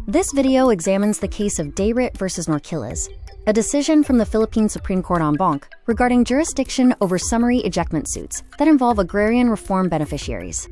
This video examines the case of Dayrit versus Norquillas, a decision from the Philippine Supreme Court en banc regarding jurisdiction over summary ejectment suits that involve agrarian reform beneficiaries.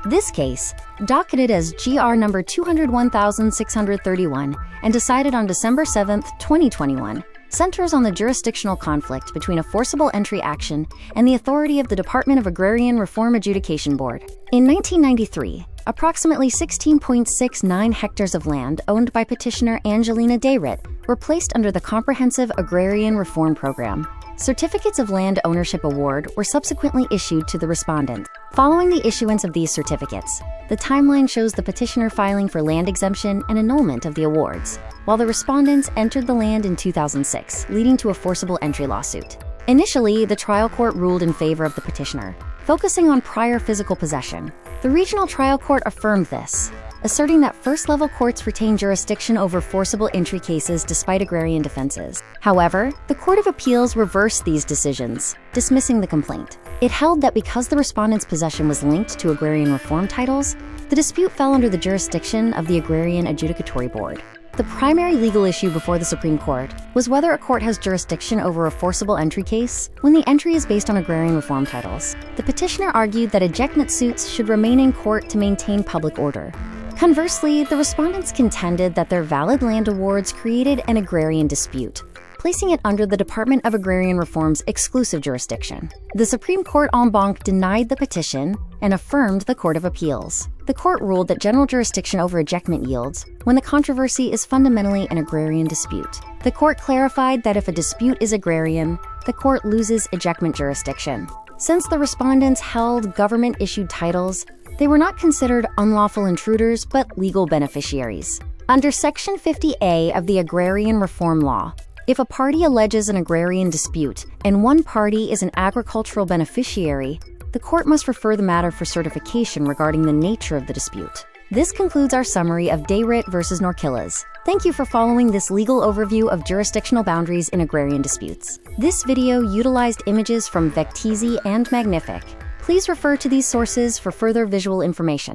This case, docketed as GR number 201,631 and decided on December 7, 2021, centers on the jurisdictional conflict between a forcible entry action and the authority of the Department of Agrarian Reform Adjudication Board. In 1993, approximately 16.69 hectares of land owned by petitioner Angelina Dayrit were placed under the Comprehensive Agrarian Reform Program. Certificates of Land Ownership Award were subsequently issued to the respondent. Following the issuance of these certificates, the timeline shows the petitioner filing for land exemption and annulment of the awards, while the respondents entered the land in 2006, leading to a forcible entry lawsuit. Initially, the trial court ruled in favor of the petitioner, focusing on prior physical possession. The regional trial court affirmed this, asserting that first-level courts retain jurisdiction over forcible entry cases despite agrarian defenses. However, the Court of Appeals reversed these decisions, dismissing the complaint. It held that because the respondent's possession was linked to agrarian reform titles, the dispute fell under the jurisdiction of the Agrarian Adjudicatory Board. The primary legal issue before the Supreme Court was whether a court has jurisdiction over a forcible entry case when the entry is based on agrarian reform titles. The petitioner argued that ejectment suits should remain in court to maintain public order. Conversely, the respondents contended that their valid land awards created an agrarian dispute, placing it under the Department of Agrarian Reform's exclusive jurisdiction. The Supreme Court en banc denied the petition and affirmed the Court of Appeals. The court ruled that general jurisdiction over ejectment yields when the controversy is fundamentally an agrarian dispute. The court clarified that if a dispute is agrarian, the court loses ejectment jurisdiction. Since the respondents held government-issued titles, they were not considered unlawful intruders but legal beneficiaries. Under Section 50A of the Agrarian Reform Law, if a party alleges an agrarian dispute and one party is an agricultural beneficiary, the court must refer the matter for certification regarding the nature of the dispute. This concludes our summary of Dayrit versus Norquillas. Thank you for following this legal overview of jurisdictional boundaries in agrarian disputes. This video utilized images from Vecteezy and Magnific. Please refer to these sources for further visual information.